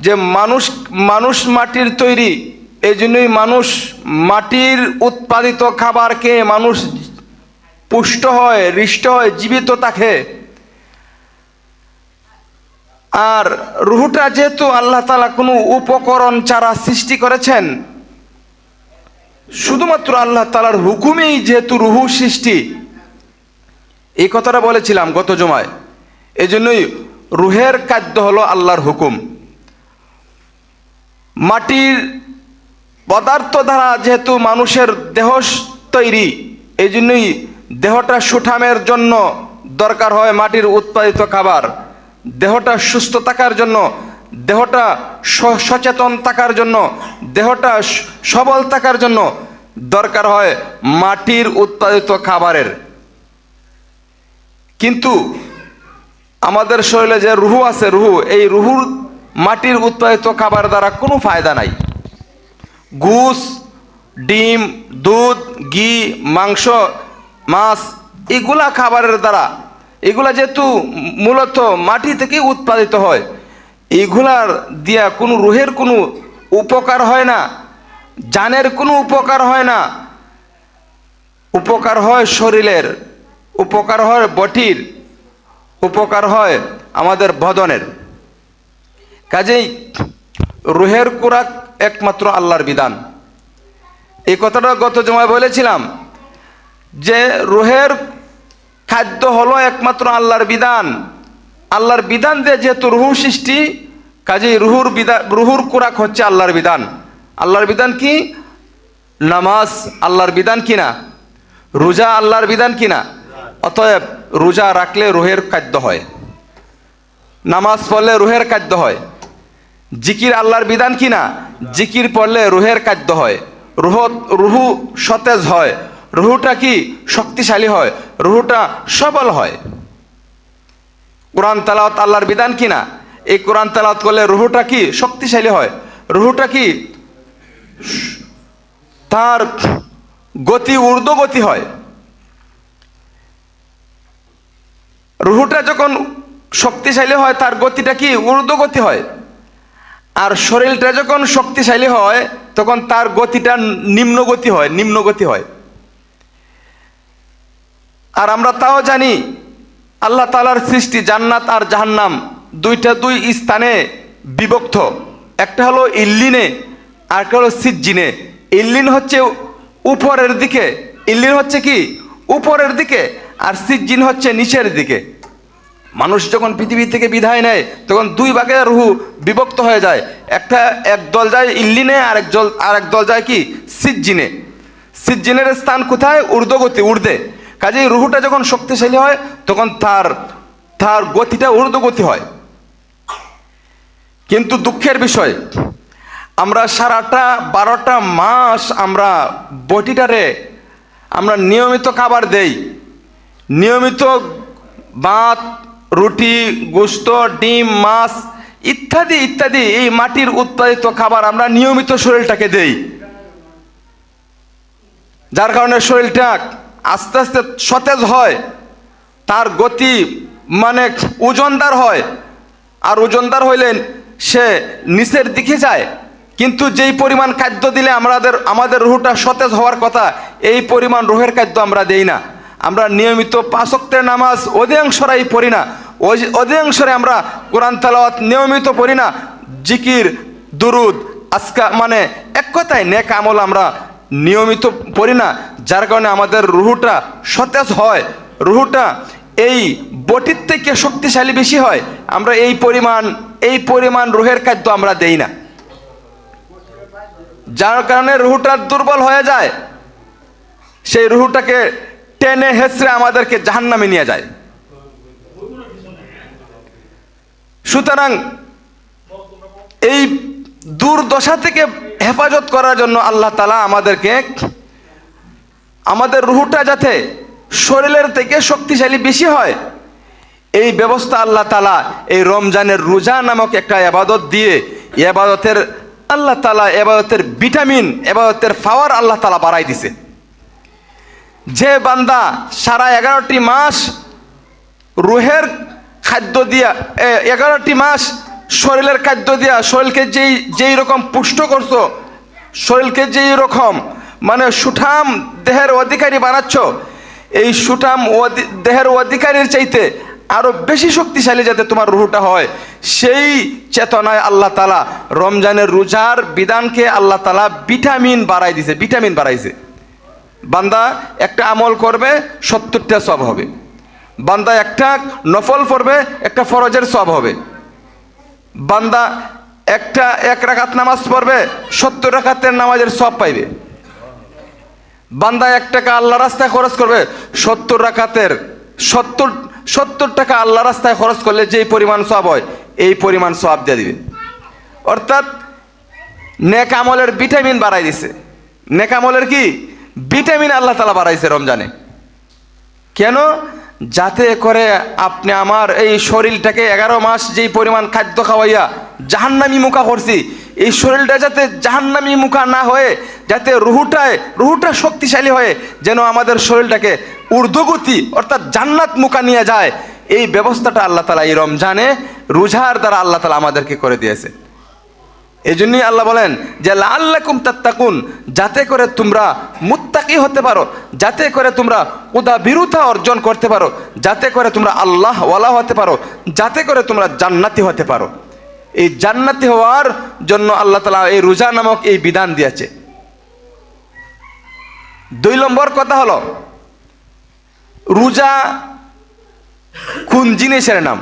যে মানুষ মানুষ মাটির তৈরি, এই জন্যই মানুষ মাটির উৎপাদিত খাবারকে মানুষ পুষ্ট হয়, হৃষ্ট হয়, জীবিত থাকে। আর রুহুটা যেহেতু আল্লাহ তাআলা কোনো উপকরণ ছাড়া সৃষ্টি করেছেন, শুধুমাত্র আল্লাহ তাআলার হুকুমেই যেহেতু রুহু সৃষ্টি, এই কথাটা বলেছিলাম গত জুমায়। এই জন্যই রুহের খাদ্য হলো আল্লাহর হুকুম। মাটির পদার্থ দ্বারা যেহেতু মানুষের দেহ তৈরি, এই জন্যই দেহটা সুঠামের জন্য দরকার হয় মাটির উৎপাদিত খাবার। দেহটা সুস্থ থাকার জন্য, দেহটা সচেতন থাকার জন্য, দেহটা সবল থাকার জন্য দরকার হয় মাটির উৎপাদিত খাবারের। কিন্তু আমাদের শরীরে যে রুহু আছে, এই রুহুর মাটির উৎপাদিত খাবার দ্বারা কোনো ফায়দা নাই। গোশ, ডিম, দুধ, ঘি, মাংস, মাছ, এগুলা খাবারের দ্বারা, এগুলা যেহেতু মূলত মাটি থেকে উৎপাদিত হয়, এগুলার দিয়া কোনো রুহের কোনো উপকার হয় না, জানের কোনো উপকার হয় না। উপকার হয় শরীরের, উপকার হয় বটির, উপকার হয় আমাদের বদনের। কাজেই রুহের খোরাক একমাত্র আল্লাহর বিধান। এই কথাটা গত জমায় বলেছিলাম যে রুহের খাদ্য হলো একমাত্র আল্লাহর বিধান। আল্লাহর বিধান দিয়ে যেহেতু রুহু সৃষ্টি, কাজেই রুহুর খোরাক হচ্ছে আল্লাহর বিধান। আল্লাহর বিধান কি? নামাজ আল্লাহর বিধান কিনা? রোজা আল্লাহর বিধান কিনা? অতএব রোজা রাখলে রুহের খাদ্য হয়, নামাজ পড়লে রুহের খাদ্য হয়। জিকির আল্লাহর বিধান কিনা? জিকির পড়লে রুহের খাদ্য হয়, রুহু সতেজ হয়, রুহুটা কি শক্তিশালী হয়, রুহুটা সবল হয়। কোরআন তেলাওয়াত আল্লাহর বিধান কিনা? এই কোরআন তেলাওয়াত করলে রুহুটা কি শক্তিশালী হয়, রুহুটা কি তার গতি ঊর্ধ্বগতি হয়। রুহুটা যখন শক্তিশালী হয় তার গতিটা কি ঊর্ধ্বগতি হয়। আর শরীরটা যখন শক্তিশালী হয় তখন তার গতিটা নিম্নগতি হয়। আর আমরা তাও জানি আল্লাহ তাআলার সৃষ্টি জান্নাত আর জাহান্নাম দুই স্থানে বিভক্ত। একটা হলো ইল্লিনে, আর একটা হলো সিজ্জিনে। ইল্লিন হচ্ছে উপরের দিকে, ইল্লিন হচ্ছে কি উপরের দিকে, আর সিজ্জিন হচ্ছে নিচের দিকে। মানুষ যখন পৃথিবী থেকে বিদায় নেয় তখন দুই ভাগে রুহু বিভক্ত হয়ে যায়। এক দল যায় ইল্লিনে, আর এক দল যায় কি সিজ্জিনে। সিজ্জিনের স্থান কোথায়? ঊর্ধ্বে। কাজেই রুহুটা যখন শক্তিশালী হয় তখন তার গতিটা ঊর্ধ্বগতি হয়। কিন্তু দুঃখের বিষয়, আমরা সারাটা 12টা মাস আমরা বটিটারে আমরা নিয়মিত খাবার দেই, নিয়মিত ভাত, রুটি, গোশত, ডিম, মাছ ইত্যাদি ইত্যাদি, এই মাটির উৎপাদিত খাবার আমরা নিয়মিত শরীরটাকে দেই, যার কারণে শরীরটা আস্তে আস্তে সতেজ হয়, তার গতি মানে ওজনদার হয়। আর ওজনদার হইলে সে নিচের দিকে যায়। কিন্তু যেই পরিমাণ খাদ্য দিলে আমাদের রুহটা সতেজ হওয়ার কথা, এই পরিমাণ রুহের খাদ্য আমরা দেই না। আমরা নিয়মিত 5 ওয়াক্তের নামাজ অধিকাংশরাই পড়ি না, অধিকাংশরে আমরা কোরআন তেলাওয়াত নিয়মিত পড়ি না, জিকির, দুরুদ, আজকার মানে এক কথায় নেক আমল আমরা নিয়মিত পড়ি না, যার কারণে আমাদের রুহুটা সতেজ হয়, রুহুটা এই বটির থেকে শক্তিশালী বেশি হয়। আমরা এই পরিমাণ রুহের খাদ্য আমরা দেই না, যার কারণে রুহুটা দুর্বল হয়ে যায়। সেই রুহুটাকে টেনে হেঁচড়ে আমাদেরকে জাহান্নামে নিয়ে যায়। সুতরাং এই দুর্দশা থেকে হেফাজত করার জন্য আল্লাহ তাআলা আমাদের রুহুটা যাতে শরীরের থেকে শক্তিশালী বেশি হয়, এই ব্যবস্থা আল্লাহ তাআলা এই রমজানের রোজা নামক একটা ইবাদত দিয়ে আল্লাহ তাআলা ইবাদতের ভিটামিন, ইবাদতের পাওয়ার আল্লাহ তাআলা বাড়াই দিছে। যে বান্দা সারা 11টি মাস রুহের খাদ্য দিয়া 11টি মাস শরীরের খাদ্য দিয়া শরীরকে যেই রকম পুষ্ট করছো, শরীরকে যেই রকম মানে সুঠাম দেহের অধিকারী বানাচ্ছ, এই সুঠাম দেহের অধিকারীর চাইতে আরো বেশি শক্তিশালী যাতে তোমার রুহটা হয়, সেই চেতনায় আল্লাহ তাআলা রমজানের রোজার বিধানকে আল্লাহ তাআলা ভিটামিন বাড়াই দিছে, ভিটামিন বাড়াইছে। বান্দা একটা আমল করবে 70টা সওয়াব হবে, বান্দা একটা নফল পড়বে একটা ফরজের সওয়াব হবে, বান্দা এক রাকাত নামাজ পড়বে 70 রাকাতের নামাজের সওয়াব পাইবে, বান্দা 1 টাকা আল্লাহ রাস্তায় খরচ করবে 70 রাকাতের 70 টাকা আল্লাহ রাস্তায় খরচ করলে যেই পরিমাণ সওয়াব হয় এই পরিমাণ সওয়াব দিয়ে দিবে। অর্থাৎ নেক আমলের ভিটামিন বাড়াই দিছে। নেক আমলের কি ভিটামিন আল্লাহ তাআলা বাড়াইছে রমজানে। কেন? যাতে করে আপনি আমার এই শরীরটাকে 11 মাস যেই পরিমাণ খাদ্য খাওয়াইয়া জাহান্নামী মুখা করছি, এই শরীরটা যাতে জাহান্নামী মুখা না হয়ে, যাতে রুহুটা শক্তিশালী হয়ে যেন আমাদের শরীরটাকে ঊর্ধ্বগতি অর্থাৎ জান্নাত মুখা নিয়ে যায়, এই ব্যবস্থাটা আল্লাহ তাআলা এই রমজানে রোজার দ্বারা আল্লাহ তাআলা আমাদেরকে করে দিয়েছে। এই জন্যই আল্লাহ বলেন যে লাআল্লাকুম তাত্তাকুন, যাতে করে তোমরা মুত্তাকি হতে পারো, যাতে করে তোমরা উদাবিরুতা অর্জন করতে পারো, যাতে করে তোমরা আল্লাহ ওয়ালা হতে পারো, যাতে করে তোমরা জান্নাতি হতে পারো। এই জান্নাতি হওয়ার জন্য আল্লাহ তাআলা এই রোজা নামক এই বিধান দিয়েছে। 2 নম্বর কথা হলো রোজা কোন জিনিসের নাম?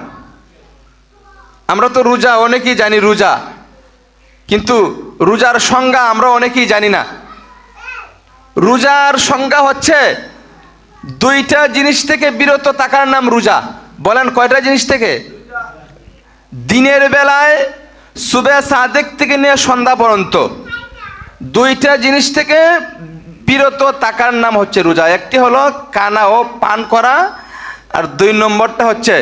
আমরা তো রোজা অনেকেই জানি রোজা, কিন্তু রোজার সংজ্ঞা আমরা অনেকেই জানি না। রোজার সংজ্ঞা হচ্ছে 2টা জিনিস থেকে বিরত থাকার নাম রোজা। বলেন কয়টা জিনিস থেকে? দিনের বেলায় সুবে সাদেক থেকে নিয়ে সন্ধ্যা পর্যন্ত 2টা জিনিস থেকে বিরত থাকার নাম হচ্ছে রোজা। একটি হলো কানা ও পান করা, আর 2 নম্বরটা হচ্ছে